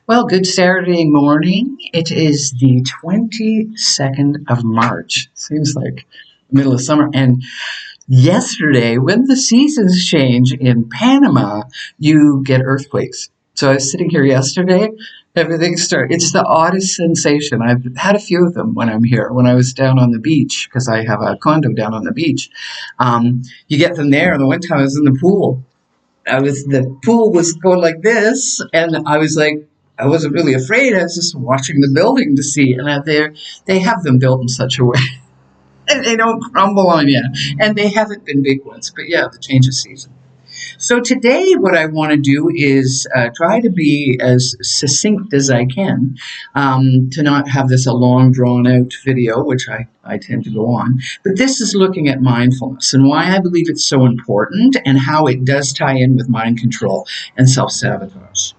Well, good Saturday morning. It is the 22nd of March. Seems like the middle of summer. And yesterday, when the seasons change in Panama, you get earthquakes. So I was sitting here yesterday, everything started. It's the oddest sensation. I've had a few of them when I'm here. When I was down on the beach, because I have a condo down on the beach, you get them there. And the one time I was in the pool, the pool was going like this, and I was like, I wasn't really afraid. I was just watching the building to see, and they have them built in such a way and they don't crumble on you, and they haven't been big ones. But yeah, the change of season. So today, what I want to do is try to be as succinct as I can, to not have this a long, drawn-out video, which I tend to go on. But this is looking at mindfulness and why I believe it's so important and how it does tie in with mind control and self-sabotage.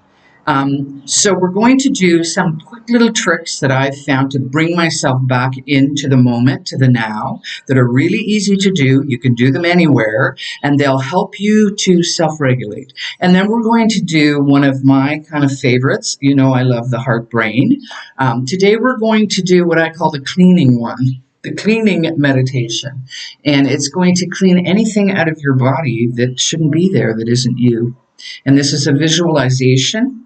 So we're going to do some quick little tricks that I've found to bring myself back into the moment, to the now, that are really easy to do. You can do them anywhere, and they'll help you to self-regulate. And then we're going to do one of my kind of favorites. You know, I love the heart brain. Today we're going to do what I call the cleaning one. The cleaning meditation. And it's going to clean anything out of your body that shouldn't be there, that isn't you. And this is a visualization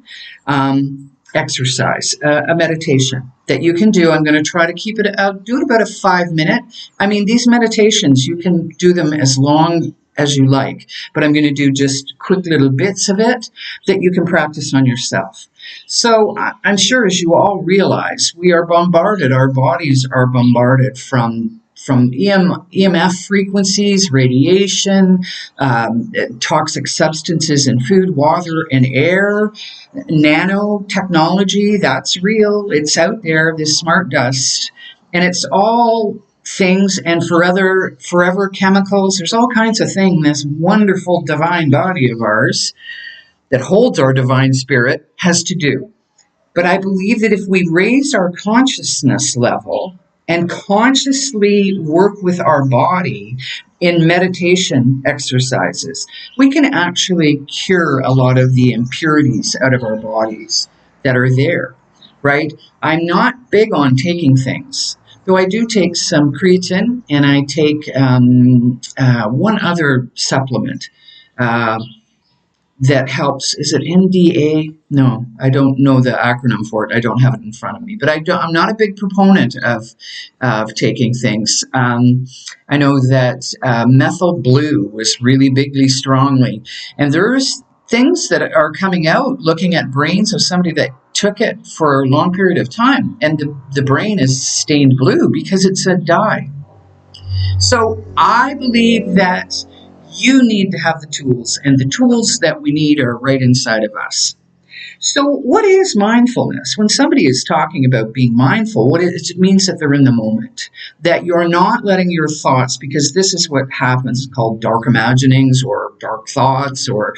exercise, a meditation that you can do. I'm going to try to keep it out, do it about a 5-minute. I mean, these meditations, you can do them as long as you like, but I'm going to do just quick little bits of it that you can practice on yourself. So I'm sure, as you all realize, we are bombarded, our bodies are bombarded from EMF frequencies, radiation, toxic substances in food, water, and air, nanotechnology, that's real, it's out there, this smart dust, and it's all things, and forever chemicals, there's all kinds of things this wonderful divine body of ours that holds our divine spirit has to do. But I believe that if we raise our consciousness level and consciously work with our body in meditation exercises, we can actually cure a lot of the impurities out of our bodies that are there, right? I'm not big on taking things, though I do take some creatine, and I take one other supplement that helps. Is it NDA? No, I don't know the acronym for it. I don't have it in front of me. But I'm not a big proponent of taking things. I know that methyl blue was really bigly, strongly. And there's things that are coming out looking at brains of somebody that took it for a long period of time. And the brain is stained blue because it's a dye. So I believe that you need to have the tools, and the tools that we need are right inside of us. So what is mindfulness? When somebody is talking about being mindful, it means that they're in the moment, that you're not letting your thoughts, because this is what happens, called dark imaginings or dark thoughts or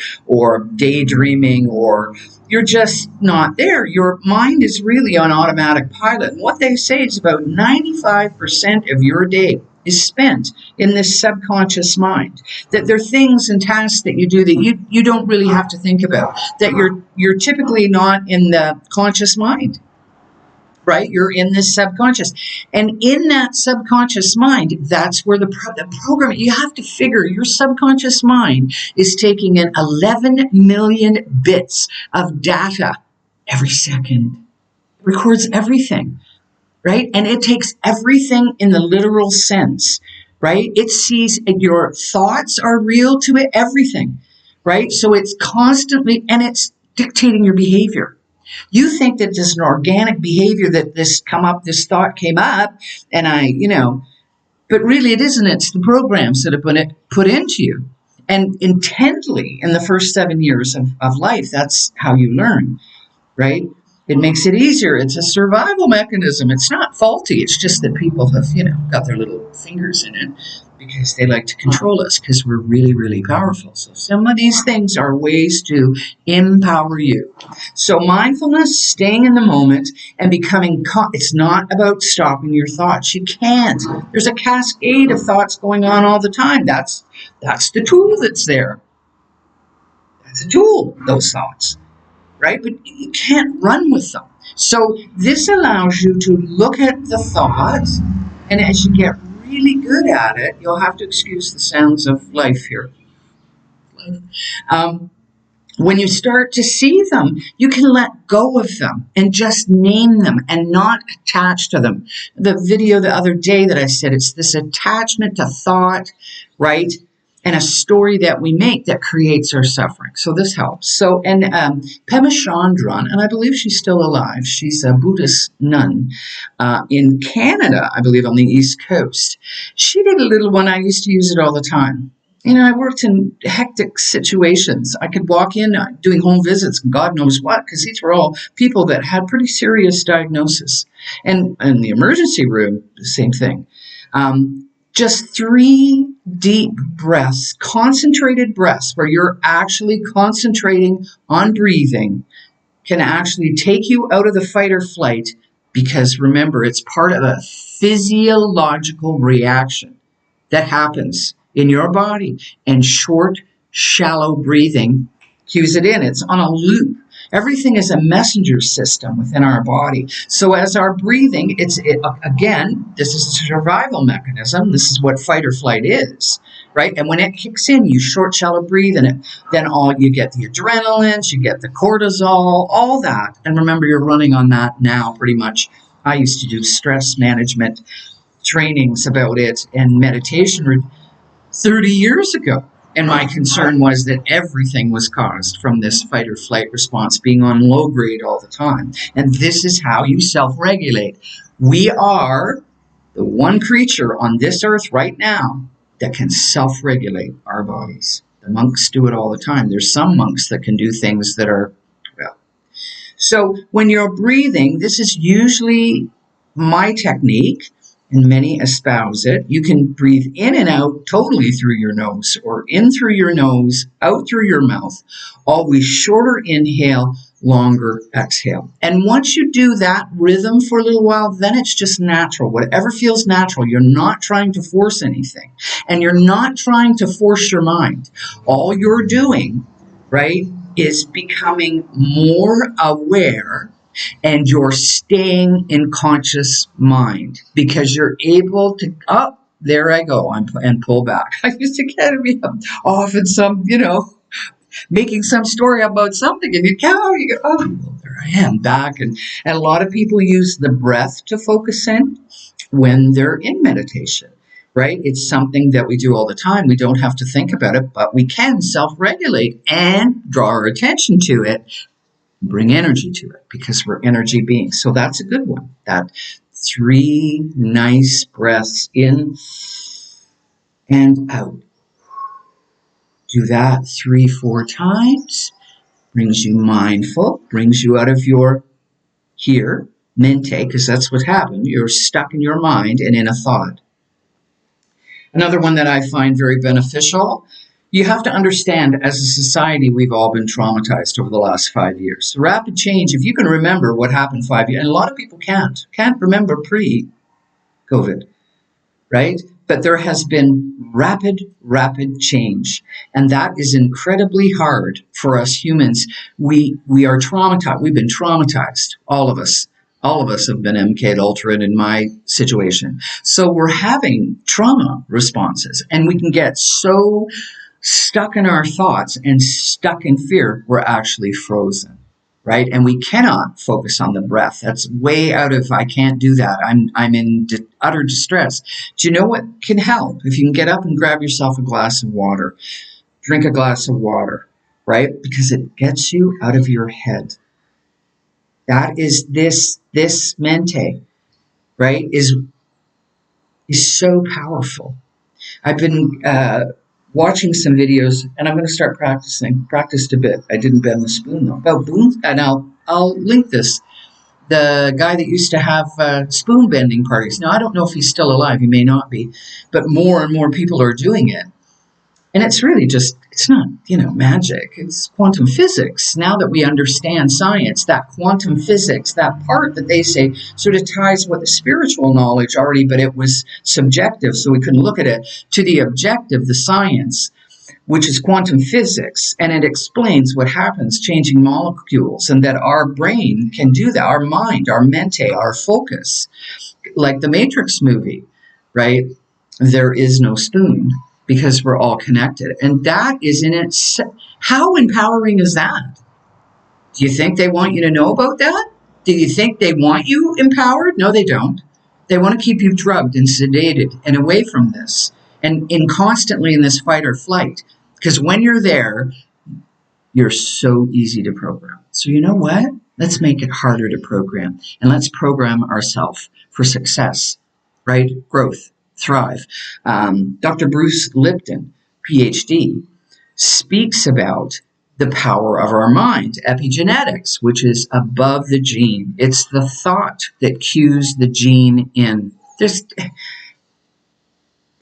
daydreaming, or you're just not there. Your mind is really on automatic pilot. And what they say is about 95% of your day is spent in this subconscious mind, that there are things and tasks that you do that you don't really have to think about, that you're typically not in the conscious mind, right? You're in this subconscious. And in that subconscious mind, that's where the program, you have to figure your subconscious mind is taking in 11 million bits of data every second. It records everything. Right? And it takes everything in the literal sense, right? It sees your thoughts are real to it, everything, right? So it's constantly, and it's dictating your behavior. You think that there's an organic behavior, that this thought came up, and but really it isn't. It's the programs that have been put into you. And intently in the first 7 years of life, that's how you learn, right? It makes it easier. It's a survival mechanism. It's not faulty. It's just that people have, got their little fingers in it because they like to control us, because we're really, really powerful. So some of these things are ways to empower you. So mindfulness, staying in the moment and becoming, it's not about stopping your thoughts. You can't. There's a cascade of thoughts going on all the time. That's the tool that's there. That's a tool, those thoughts. right? But you can't run with them. So this allows you to look at the thoughts, and as you get really good at it, you'll have to excuse the sounds of life here. Um, when you start to see them, you can let go of them and just name them and not attach to them. The video the other day that I said, it's this attachment to thought, right? And a story that we make that creates our suffering. So this helps. So, and Pema Chandran, and I believe she's still alive. She's a Buddhist nun in Canada, I believe, on the East Coast. She did a little one. I used to use it all the time. You know, I worked in hectic situations. I could walk in doing home visits and God knows what, because these were all people that had pretty serious diagnosis. And in the emergency room, the same thing. Just 3 deep breaths, concentrated breaths, where you're actually concentrating on breathing, can actually take you out of the fight or flight, because remember, it's part of a physiological reaction that happens in your body, and short, shallow breathing cues it in. It's on a loop. Everything is a messenger system within our body. So as our breathing, again, this is a survival mechanism. This is what fight or flight is, right? And when it kicks in, you short, shallow breathe, and then you get the adrenaline, you get the cortisol, all that. And remember, you're running on that now pretty much. I used to do stress management trainings about it and meditation 30 years ago. And my concern was that everything was caused from this fight or flight response being on low grade all the time. And this is how you self-regulate. We are the one creature on this earth right now that can self-regulate our bodies. The monks do it all the time. There's some monks that can do things that are, well. So when you're breathing, this is usually my technique, and many espouse it. You can breathe in and out totally through your nose, or in through your nose, out through your mouth. Always shorter inhale, longer exhale. And once you do that rhythm for a little while, then it's just natural. Whatever feels natural. You're not trying to force anything, and you're not trying to force your mind. All you're doing, right, is becoming more aware, and you're staying in conscious mind, because you're able to, there I go, and pull back. I used to get off in some, making some story about something, and you go, well, there I am back. And a lot of people use the breath to focus in when they're in meditation, right? It's something that we do all the time. We don't have to think about it, but we can self-regulate and draw our attention to it. Bring energy to it, because we're energy beings. So that's a good one. That 3 nice breaths in and out. Do that 3-4 times. Brings you mindful, brings you out of your here, mente, because that's what happened. You're stuck in your mind and in a thought. Another one that I find very beneficial, you have to understand, as a society, we've all been traumatized over the last 5 years. So rapid change, if you can remember what happened 5 years, and a lot of people can't remember pre-COVID, right? But there has been rapid change. And that is incredibly hard for us humans. We are traumatized. We've been traumatized, all of us. All of us have been MK'd Ultra in my situation. So we're having trauma responses, and we can get so stuck in our thoughts and stuck in fear, we're actually frozen, right? And we cannot focus on the breath. That's way out of, I can't do that. I'm in utter distress. Do you know what can help? If you can get up and grab yourself a glass of water, drink a glass of water, right? Because it gets you out of your head. That is this mente, right, is so powerful. I've been watching some videos, and I'm going to start practiced a bit. I didn't bend the spoon though. Oh, boom, and I'll link this. The guy that used to have spoon bending parties. Now, I don't know if he's still alive. He may not be, but more and more people are doing it. And it's really just, it's not, magic. It's quantum physics. Now that we understand science, that quantum physics, that part that they say sort of ties with the spiritual knowledge already, but it was subjective, so we couldn't look at it, to the objective, the science. which is quantum physics, and it explains what happens changing molecules, and that our brain can do that, our mind, our mente, our focus, like the Matrix movie, right? There is no spoon because we're all connected. And that is in its, how empowering is that? Do you think they want you to know about that? Do you think they want you empowered? No, they don't. They want to keep you drugged and sedated and away from this and constantly in this fight or flight. Because when you're there, you're so easy to program. So you know what? Let's make it harder to program. And let's program ourselves for success, right? Growth, thrive. Dr. Bruce Lipton, PhD, speaks about the power of our mind, epigenetics, which is above the gene. It's the thought that cues the gene in. Just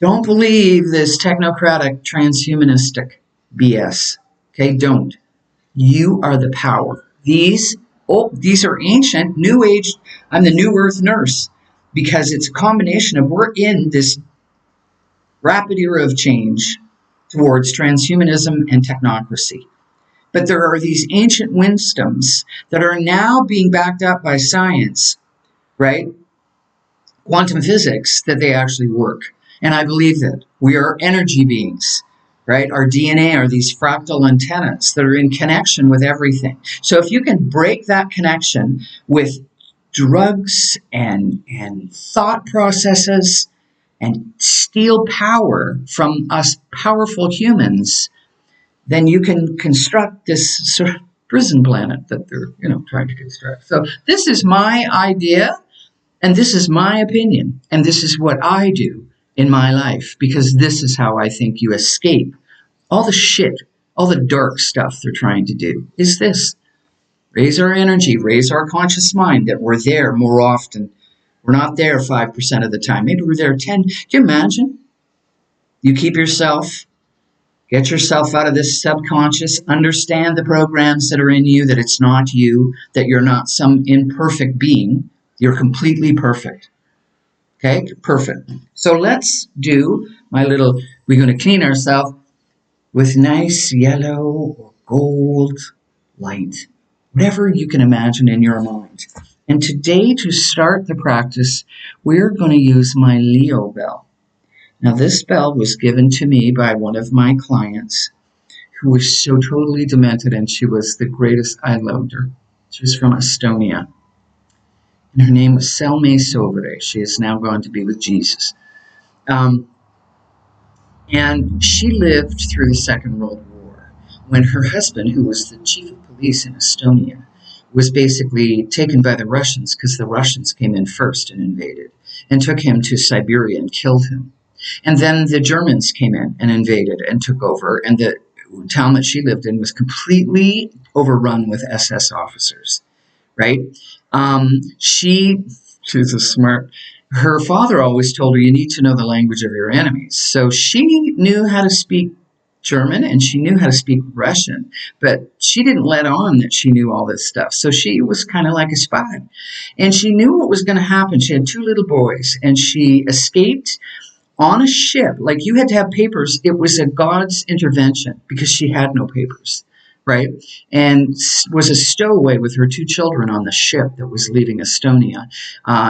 don't believe this technocratic, transhumanistic BS. Okay, don't. You are the power. These are ancient, new age. I'm the new earth nurse because it's a combination of we're in this rapid era of change towards transhumanism and technocracy. But there are these ancient wisdoms that are now being backed up by science, right? Quantum physics, that they actually work. And I believe that we are energy beings, right? Our DNA are these fractal antennas that are in connection with everything. So if you can break that connection with drugs and thought processes and steal power from us powerful humans, then you can construct this sort of prison planet that they're, trying to construct. So this is my idea, and this is my opinion, and this is what I do in my life, because this is how I think you escape all the shit, all the dark stuff they're trying to do, is this. Raise our energy, raise our conscious mind, that we're there more often. We're not there 5% of the time. Maybe we're there 10. Can you imagine? You keep yourself, get yourself out of this subconscious, understand the programs that are in you, that it's not you, that you're not some imperfect being. You're completely perfect. Okay, perfect. So let's do we're going to clean ourselves with nice yellow or gold light, whatever you can imagine in your mind. And today, to start the practice, we're going to use my Leo bell. Now, this bell was given to me by one of my clients who was so totally demented, and she was the greatest. I loved her. She was from Estonia. And her name was Selme Sovere. She has now gone to be with Jesus. And she lived through the Second World War when her husband, who was the chief of police in Estonia, was basically taken by the Russians because the Russians came in first and invaded and took him to Siberia and killed him. And then the Germans came in and invaded and took over, and the town that she lived in was completely overrun with SS officers, right? She's a smart. Her father always told her, you need to know the language of your enemies. So she knew how to speak German and she knew how to speak Russian, but she didn't let on that she knew all this stuff. So she was kind of like a spy. And she knew what was going to happen. She had 2 little boys, and she escaped on a ship. Like, you had to have papers. It was a God's intervention because she had no papers, right? And was a stowaway with her 2 children on the ship that was leaving Estonia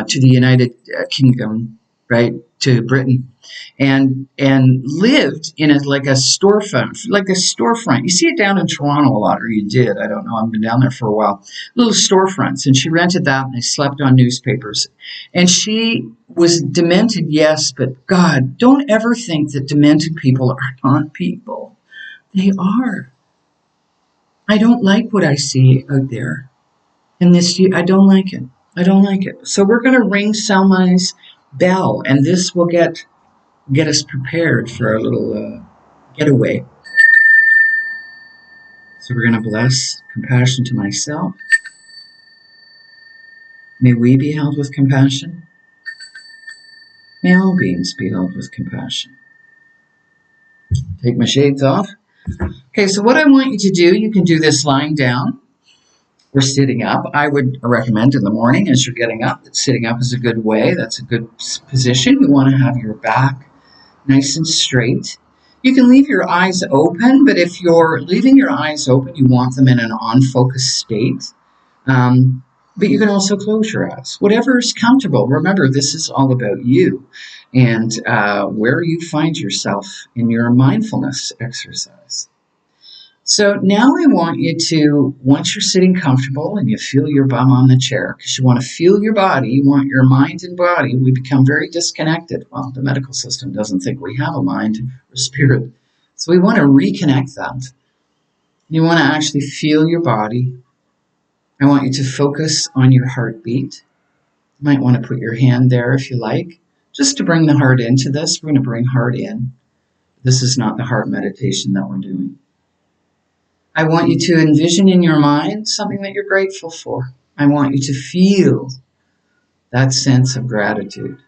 to the United Kingdom, right, to Britain, and lived in a storefront. You see it down in Toronto a lot, or you did. I don't know. I've been down there for a while. Little storefronts, and she rented that, and they slept on newspapers. And she was demented, yes, but God, don't ever think that demented people are not people. They are. I don't like what I see out there. And I don't like it. I don't like it. So we're going to ring Selma's bell, and this will get us prepared for our little getaway. So we're going to bless compassion to myself. May we be held with compassion. May all beings be held with compassion. Take my shades off. Okay, so what I want you to do, you can do this lying down or sitting up. I would recommend in the morning as you're getting up that sitting up is a good way. That's a good position. You want to have your back nice and straight. You can leave your eyes open, but if you're leaving your eyes open, you want them in an on-focus state. But you can also close your eyes, whatever is comfortable. Remember, this is all about you and where you find yourself in your mindfulness exercise. So now I want you to, once you're sitting comfortable and you feel your bum on the chair, because you want to feel your body, you want your mind and body, we become very disconnected. Well, the medical system doesn't think we have a mind or spirit. So we want to reconnect that. You want to actually feel your body. I want you to focus on your heartbeat. You might want to put your hand there if you like, just to bring the heart into this. We're going to bring heart in. This is not the heart meditation that we're doing. I want you to envision in your mind something that you're grateful for. I want you to feel that sense of gratitude.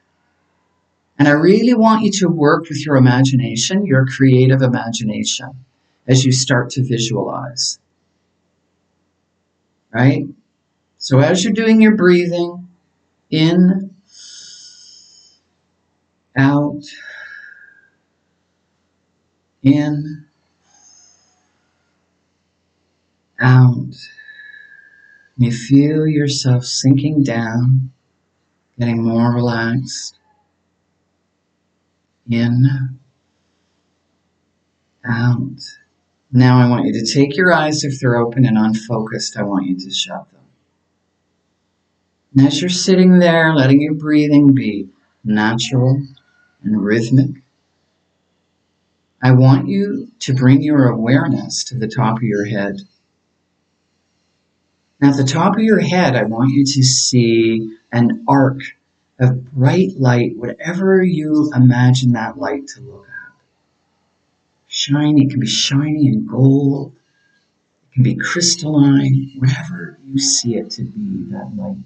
And I really want you to work with your imagination, your creative imagination, as you start to visualize. Right? So as you're doing your breathing, in, out, in, out. You feel yourself sinking down, getting more relaxed. In, out. Now I want you to take your eyes, if they're open and unfocused, I want you to shut them. And as you're sitting there, letting your breathing be natural and rhythmic, I want you to bring your awareness to the top of your head. Now, at the top of your head, I want you to see an arc of bright light, whatever you imagine that light to look at. Shiny, it can be shiny and gold. It can be crystalline, whatever you see it to be, that light.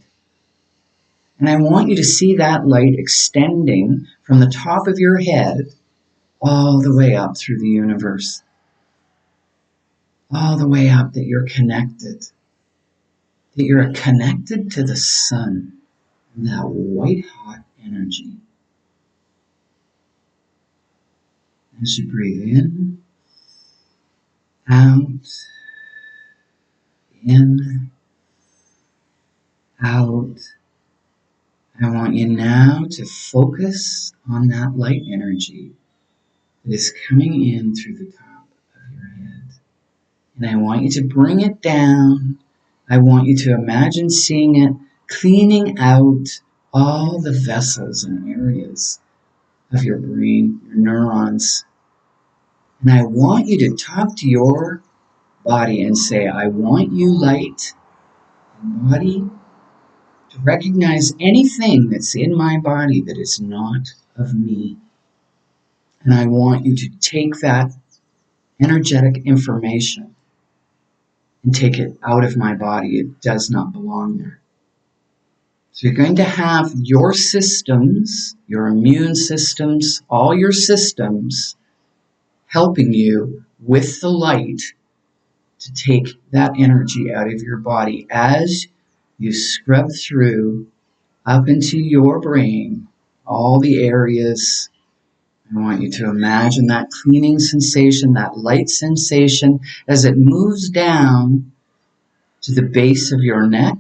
And I want you to see that light extending from the top of your head all the way up through the universe. All the way up, that you're connected. That you're connected to the sun and that white hot energy. As you breathe in, out, in, out. I want you now to focus on that light energy that is coming in through the top of your head. And I want you to bring it down. I want you to imagine seeing it cleaning out all the vessels and areas of your brain, your neurons. And I want you to talk to your body and say, I want you, light and body, to recognize anything that's in my body that is not of me. And I want you to take that energetic information and take it out of my body. It does not belong there. So you're going to have your systems, your immune systems, all your systems helping you with the light to take that energy out of your body as you scrub through up into your brain, all the areas. I want you to imagine that cleaning sensation, that light sensation as it moves down to the base of your neck,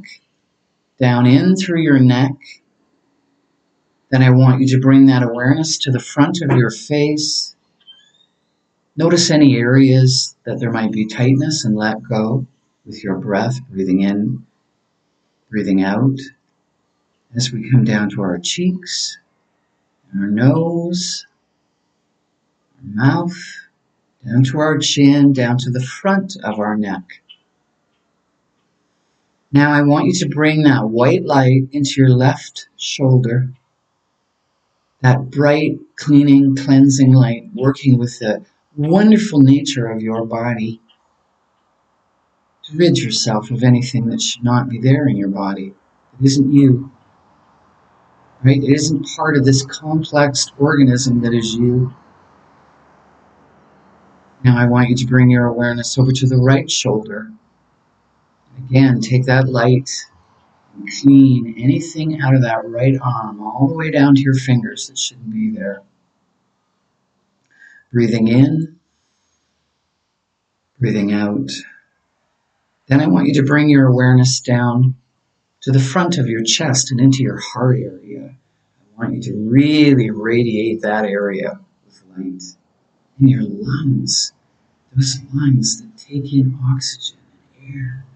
down in through your neck. Then I want you to bring that awareness to the front of your face. Notice any areas that there might be tightness and let go with your breath, breathing in, breathing out. As we come down to our cheeks, our nose, our mouth, down to our chin, down to the front of our neck. Now I want you to bring that white light into your left shoulder. That bright, cleaning, cleansing light working with the wonderful nature of your body to rid yourself of anything that should not be there in your body. It isn't you. Right? It isn't part of this complex organism that is you. Now I want you to bring your awareness over to the right shoulder. Again, take that light and clean anything out of that right arm all the way down to your fingers that shouldn't be there. Breathing in, breathing out. Then I want you to bring your awareness down to the front of your chest and into your heart area. I want you to really radiate that area with light. In your lungs, those lungs that take in oxygen and air,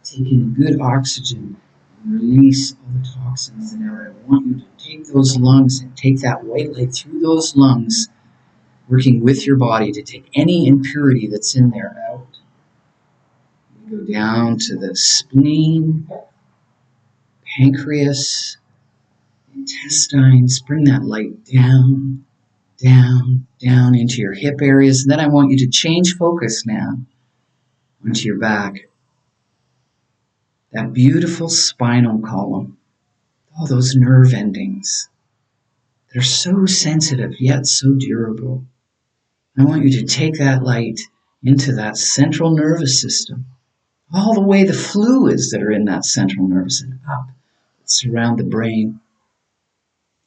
take in good oxygen and release all the toxins and air. I want you to take those lungs and take that white light through those lungs, working with your body to take any impurity that's in there out. You go down to the spleen, pancreas, intestines. Bring that light down, down, down into your hip areas. And then I want you to change focus now onto your back. That beautiful spinal column, all those nerve endings. They're so sensitive yet so durable. I want you to take that light into that central nervous system, all the way the fluids that are in that central nervous and up that surround the brain.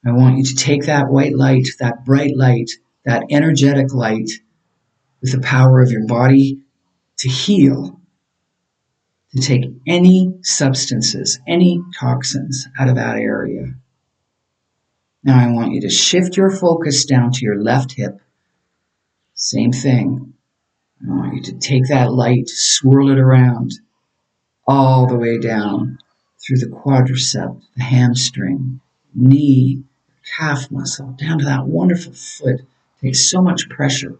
I want you to take that white light, that bright light, that energetic light with the power of your body to heal, to take any substances, any toxins out of that area. Now I want you to shift your focus down to your left hip. Same thing. I want you to take that light, swirl it around all the way down through the quadricep, the hamstring, knee, calf muscle, down to that wonderful foot. Takes so much pressure.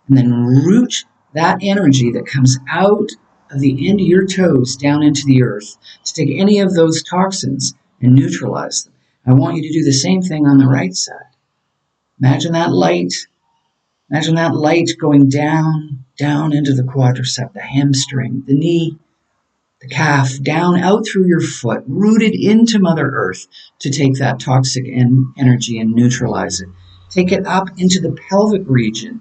And then root that energy that comes out of the end of your toes down into the earth to take any of those toxins and neutralize them. I want you to do the same thing on the right side. Imagine that light going down, down into the quadricep, the hamstring, the knee, the calf, down out through your foot, rooted into Mother Earth to take that toxic energy and neutralize it. Take it up into the pelvic region,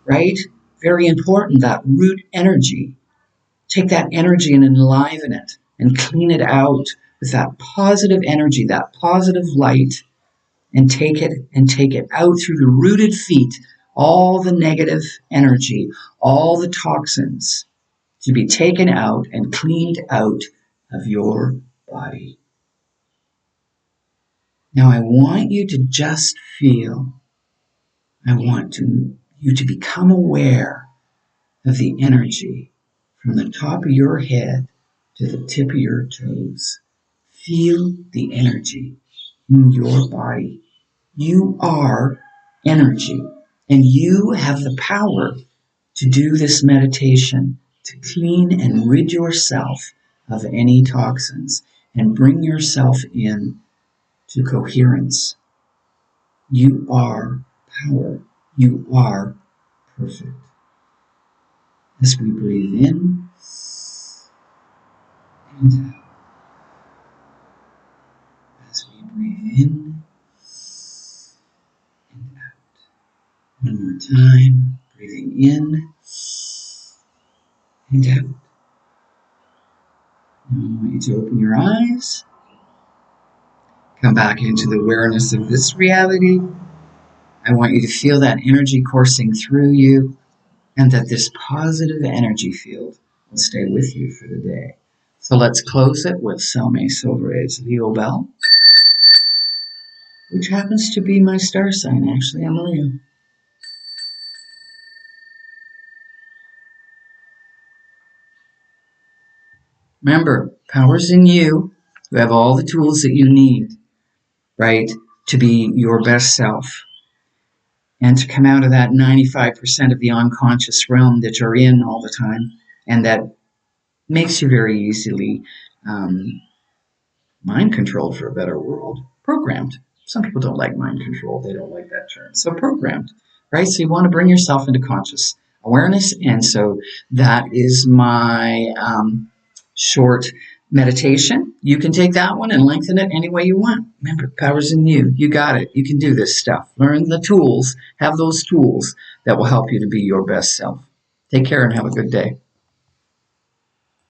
right? Very important, that root energy. Take that energy and enliven it and clean it out with that positive energy, that positive light, and take it out through the rooted feet, all the negative energy, all the toxins to be taken out and cleaned out of your body. Now I want you to just feel, you to become aware of the energy from the top of your head to the tip of your toes. Feel the energy in your body. You are energy, and you have the power to do this meditation, to clean and rid yourself of any toxins and bring yourself in to coherence. You are power. You are perfect. As we breathe in and out. As we breathe in and out. One more time. Breathing in and out. Now I want you to open your eyes. Come back into the awareness of this reality. I want you to feel that energy coursing through you and that this positive energy field will stay with you for the day. So let's close it with Salme Silvere's Leo Bell, which happens to be my star sign. Actually, I'm a Leo. Remember, power's in you. You have all the tools that you need, right, to be your best self and to come out of that 95% of the unconscious realm that you're in all the time and that makes you very easily mind controlled, for a better world. Programmed. Some people don't like mind control. They don't like that term. So programmed, right? So you want to bring yourself into conscious awareness. And so that is my short meditation. You can take that one and lengthen it any way you want. Remember, power's in you. You got it. You can do this stuff. Learn the tools. Have those tools that will help you to be your best self. Take care and have a good day.